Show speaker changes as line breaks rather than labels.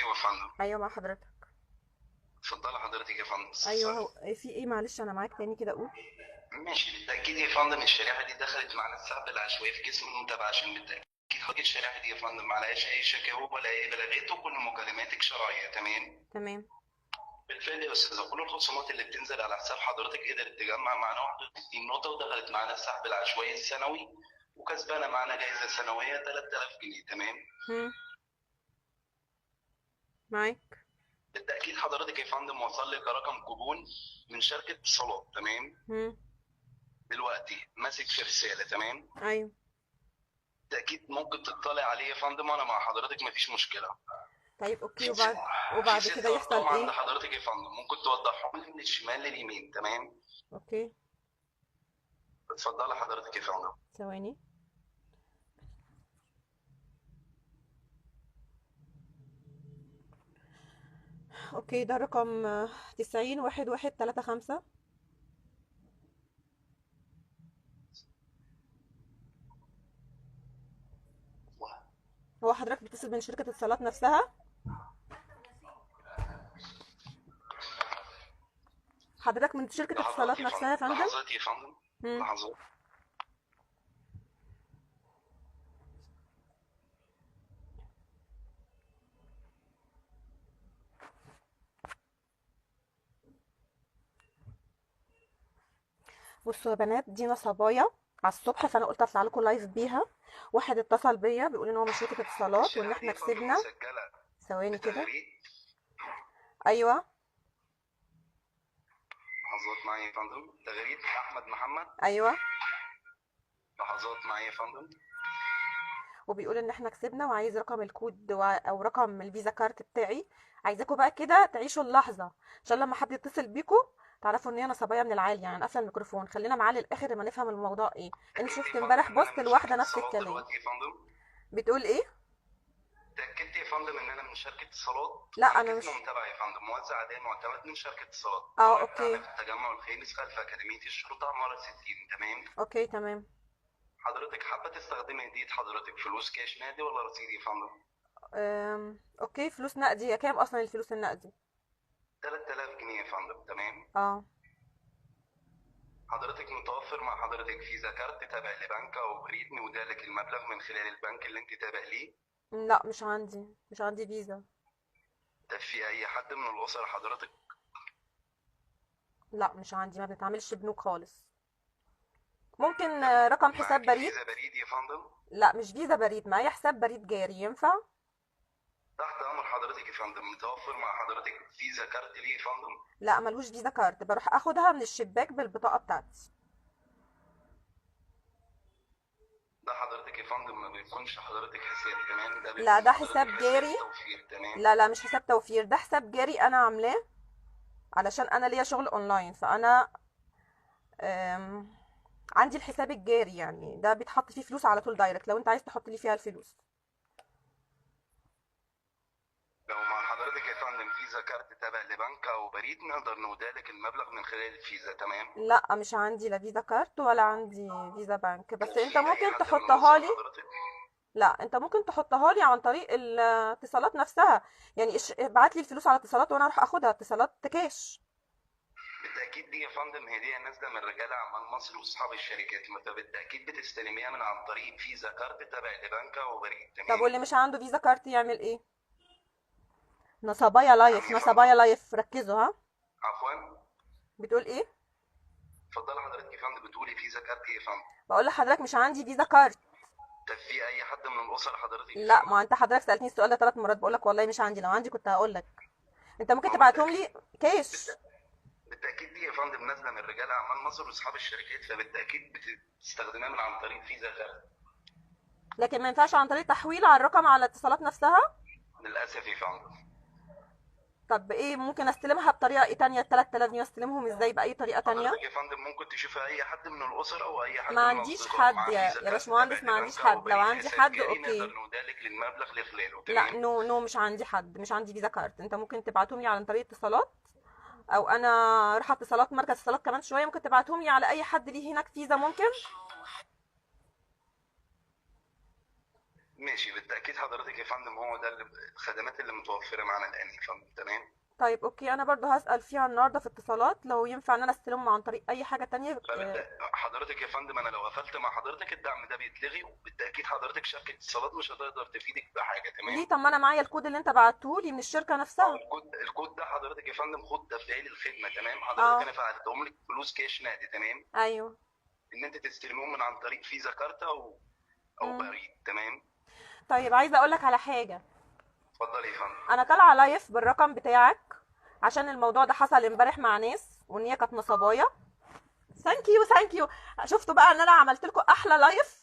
ايوه يا فندم.
ايوه مع حضرتك.
اتفضلي حضرتك يا فندم
ايوه،
اتفضلي.
هو في ايه؟ معلش انا معاك تاني كده، اقول.
ماشي، بالتاكيد يا فندم الشريحه دي دخلت معانا السحب العشوائي في جسم المتابعه، عشان بالتاكيد حضرتك الشريحه دي يا فندم ما عليهاش اي شكاوى ولا اي بلاغات، وكل مكالماتك شرعيه تمام.
تمام.
بالفعل يا استاذه، كل الخصومات اللي بتنزل على حساب حضرتك قدرت تجمع معانا 61 نقطه، ودخلت معانا السحب العشوائي السنوي، وكسبانه معانا جائزه سنويه 3000 جنيه تمام.
هم. معاك.
بالتاكيد حضرتك يا فندم وصل لك رقم كوبون من شركه اتصالات تمام.
هم.
دلوقتي ماسك في رساله تمام.
ايوه.
بالتاكيد ممكن تطلع عليه يا فندم، وانا مع حضرتك مفيش مشكله.
طيب اوكي،
في ست في
وبعد كده
ست
يحصل
ارقام عند
ايه؟
حضرتك يا فندم، ممكن توضحهم لي من الشمال لليمين تمام.
اوكي.
اتفضلي حضرتك يا فندم.
ثواني. اوكي، ده رقم 90 11 3 5. هو حضرتك بتتصل من شركة اتصالات نفسها؟ حضرتك من شركة
لحظات
اتصالات
يا
نفسها يا
فندم،
فندم؟
لحظات يا فندم،
هم.
لحظات.
بصوا يا بنات، دي نصبايا على الصبح، فانا قلت اطلع لكم لايف بيها. واحد اتصل بيا بيقول ان هو من شركة اتصالات وان
الشريحه دي
احنا
يا فندم
كسبنا.
مسجله
ثواني كده.
بتغريد.
ايوه.
لحظات معايا يا فندم، تغريد احمد محمد.
ايوه.
لحظات معايا يا فندم.
وبيقول ان احنا كسبنا وعايز رقم الكود او رقم الفيزا كارت بتاعي. عايزاكم بقى كده تعيشوا اللحظه، عشان لما حد يتصل بيكم تعرفوا ان هي نصبايه من العالي. يعني قافله الميكروفون، خلينا معاه للاخر لما نفهم الموضوع ايه. انا
تاكدت
شفت
يا فندم
امبارح
ان انا
بوست
من
لواحده
شركه
نفس
اتصالات
الكلام.
دلوقتي يا فندم.
بتقول ايه؟
تاكدت يا فندم ان انا من شركه اتصالات،
لا
وانا
انا
جسم
مش.
متابع يا فندم، موزع اداء معتمد من شركه اتصالات.
اه
الموقع
اوكي.
بتاعنا في التجمع الخامس خلف اكاديميه الشرطه عماره 60 تمام.
اوكي تمام.
حضرتك حابه تستخدمي هديه حضرتك فلوس كاش نادي ولا رصيد يا فندم؟
اوكي، فلوس نقدي. هي كام اصلا الفلوس النقدي؟
3000 جنيه يا فندم تمام.
اه.
حضرتك متوفر مع حضرتك فيزا كارت تابع لبنك او بريد نودالك المبلغ من خلال البنك اللي انت تابع ليه؟
لا، مش عندي فيزا.
طب في اي حد من الاسر حضرتك؟
لا مش عندي، ما بنتعاملش بنوك خالص. ممكن
طب
رقم حساب
معاكي
بريد.
فيزا بريد يا فندم؟
لا مش فيزا بريد، معايا حساب بريد جاري، ينفع؟
تحت امر حضرتك يا فندم. متوفر مع حضرتك فيزا كارت ليه يا فندم؟
لا ملهوش فيزا كارد، بروح اخدها من الشباك بالبطاقة بتاعتي.
ده حضرتك يا فندم ما بيكونش حضرتك حساب تمام، ده
لا
بيكون
ده
حضرتك
حساب
حساب
جاري.
توفير تمام.
لا لا، مش حساب توفير، ده حساب جاري انا عاملاه علشان انا ليا شغل اونلاين. فانا أم، عندي الحساب الجاري، يعني ده بيتحط فيه فلوس على طول دايركت لو انت عايز تحط لي فيها الفلوس.
لو مع حضرتك يا فندم فيزا كارت تابع لبنك او بريد، نقدر نودالك المبلغ من خلال الفيزا تمام.
لا مش عندي لا فيزا كارت ولا عندي فيزا بنك،
طب
بس انت
في اي
ممكن
حد من
تحطها
الاسره
لي.
حضرتك؟
لا انت ممكن تحطها لي عن طريق الاتصالات نفسها. يعني ابعت لي الفلوس على اتصالات وانا اروح اخدها اتصالات كاش.
بالتاكيد دي يا فندم هديه نازله من رجال اعمال مصر واصحاب الشركات، فبالتاكيد بتستلميها من عن طريق فيزا كارت تابع لبنك او بريد
طب
تمام.
واللي مش عنده فيزا كارت يعمل ايه؟ نصبايا
نعم
لايف،
يا فندم.
نصبايا لايف، ركزوا ها.
عفوا.
بتقول ايه؟
اتفضل حضرتك يا فندم، بتقولي فيزا كارت ايه يا فندم؟
بقول لحضرتك مش عندي فيزا كارت.
طب في اي حد من الاسر حضرتك يا
لا، ما
فندم؟
انت حضرتك سالتني السؤال ده 3 مرات، بقول لك والله مش عندي، لو عندي كنت هقول لك. انت ممكن
ما هو
تبعتهم لي كاش.
بالتاكيد دي يا فندم نازله من رجال اعمال مصر واصحاب الشركات، فبالتاكيد بتستخدمها من عن طريق فيزا كارت.
لكن ما ينفعش عن طريق تحويل على الرقم على الاتصالات نفسها.
للاسف يا فندم.
طب ايه، ممكن استلمها بطريقه ايه تانية؟ ال 3000 جنيه استلمهم ازاي باي طريقه تانية؟
حضرتك يا فندم ممكن تشوفي اي حد من الاسر او اي
ما
حد من
عنديش
الاصدقاء
حد
معاه
يا
فيزا
يا
كارت تابع
باشمهندس، ما عنديش
لبنك او
حد. لو
بريد
عندي
حساب
حد
جاري، نقدر
اوكي.
نودالك للمبلغ لخلاله
لا
تمام.
نو نو، مش عندي حد، مش عندي فيزا كارت. انت ممكن تبعتهم لي عن طريق اتصالات، او انا رايحه اتصالات مركز اتصالات كمان شويه، ممكن تبعتهم لي على اي حد ليه هناك فيزا ممكن.
ماشي، بالتاكيد حضرتك يا فندم، هو ده الخدمات اللي متوفره معانا الان يا فندم. تمام.
طيب اوكي، انا برضو هسأل فيها النهارده في اتصالات لو ينفع ان انا استلمهم عن طريق اي حاجة تانية.
حضرتك يا فندم، انا لو قفلت مع حضرتك الدعم ده بيتلغي، وبالتاكيد حضرتك شركه اتصالات مش هتقدر تفيدك بحاجه.
ليه؟
تمام.
طب ما انا معايا الكود اللي انت بعتهولي من الشركة نفسها.
الكود ده حضرتك يا فندم خد تفعيل الخدمه. تمام. حضرتك
اه.
انا فعلتهم لك فلوس كاش نادي. تمام.
ايوه.
ان انت تستلمهم من عن طريق فيزا كارت او
امم.
بريد. تمام.
طيب عايزة اقولك على حاجة.
اتفضلي يا فندم.
انا طالعة لايف بالرقم بتاعك عشان الموضوع ده حصل امبارح مع ناس وان هي كانت نصبايا. ثانك يو ثانك يو. شفتوا بقى ان انا عملت لكم احلى لايف